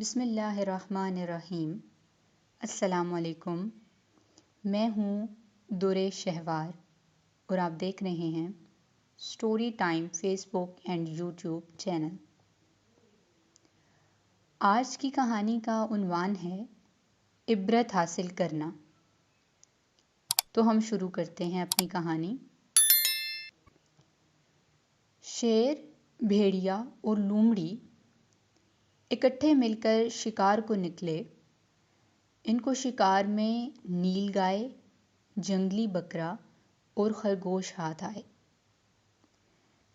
بسم اللہ الرحمن الرحیم۔ السلام علیکم۔ میں ہوں درِ شہوار اور آپ دیکھ رہے ہیں story time Facebook and YouTube channel. آج کی کہانی کا عنوان ہے عبرت حاصل کرنا۔ تو ہم شروع کرتے ہیں اپنی کہانی۔ شیر، بھیڑیا اور لومڑی اکٹھے مل کر شکار کو نکلے۔ ان کو شکار میں نیل گائے، جنگلی بکرا اور خرگوش ہاتھ آئے۔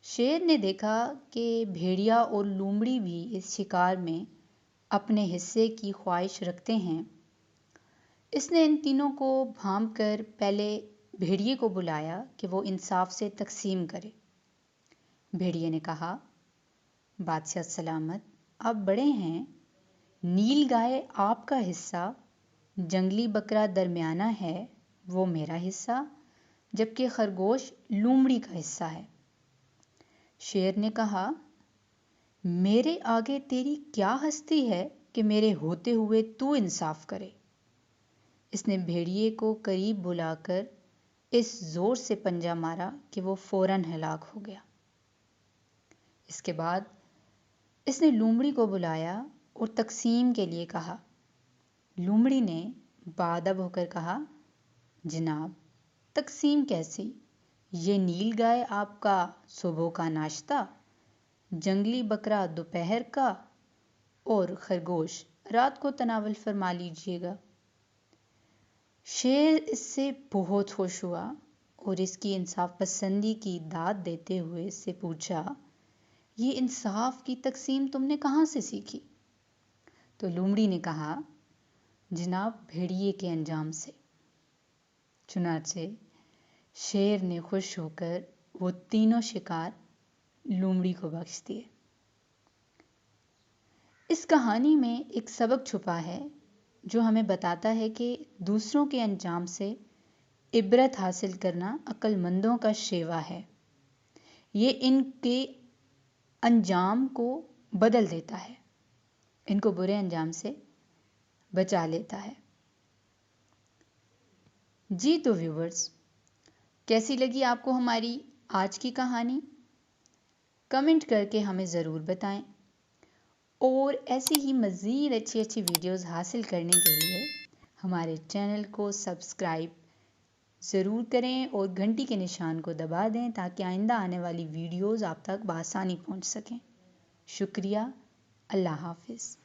شیر نے دیکھا کہ بھیڑیا اور لومڑی بھی اس شکار میں اپنے حصے کی خواہش رکھتے ہیں۔ اس نے ان تینوں کو بھانپ کر پہلے بھیڑیے کو بلایا کہ وہ انصاف سے تقسیم کرے۔ بھیڑیے نے کہا، بادشاہ سلامت، آپ بڑے ہیں، نیل گائے آپ کا حصہ، جنگلی بکرا درمیانہ ہے، وہ میرا حصہ، جبکہ خرگوش لومڑی کا حصہ ہے۔ شیر نے کہا، میرے آگے تیری کیا ہستی ہے کہ میرے ہوتے ہوئے تو انصاف کرے؟ اس نے بھیڑیے کو قریب بلا کر اس زور سے پنجہ مارا کہ وہ فوراً ہلاک ہو گیا۔ اس کے بعد اس نے لومڑی کو بلایا اور تقسیم کے لیے کہا۔ لومڑی نے بادب ہو کر کہا، جناب، تقسیم کیسی؟ یہ نیل گائے آپ کا صبح کا ناشتہ، جنگلی بکرا دوپہر کا اور خرگوش رات کو تناول فرما لیجیے گا۔ شیر اس سے بہت خوش ہوا اور اس کی انصاف پسندی کی داد دیتے ہوئے اس سے پوچھا، یہ انصاف کی تقسیم تم نے کہاں سے سیکھی؟ تو لومڑی نے کہا، جناب، بھیڑیے کے انجام سے۔ چنانچہ شیر نے خوش ہو کر وہ تینوں شکار لومڑی کو بخش دیے۔ اس کہانی میں ایک سبق چھپا ہے جو ہمیں بتاتا ہے کہ دوسروں کے انجام سے عبرت حاصل کرنا عقل مندوں کا شیوا ہے۔ یہ ان کے انجام کو بدل دیتا ہے، ان کو برے انجام سے بچا لیتا ہے۔ جی تو ویورز، کیسی لگی آپ کو ہماری آج کی کہانی؟ کمنٹ کر کے ہمیں ضرور بتائیں، اور ایسی ہی مزید اچھی اچھی ویڈیوز حاصل کرنے کے لیے ہمارے چینل کو سبسکرائب ضرور کریں اور گھنٹی کے نشان کو دبا دیں تاکہ آئندہ آنے والی ویڈیوز آپ تک بآسانی پہنچ سکیں۔ شکریہ، اللہ حافظ۔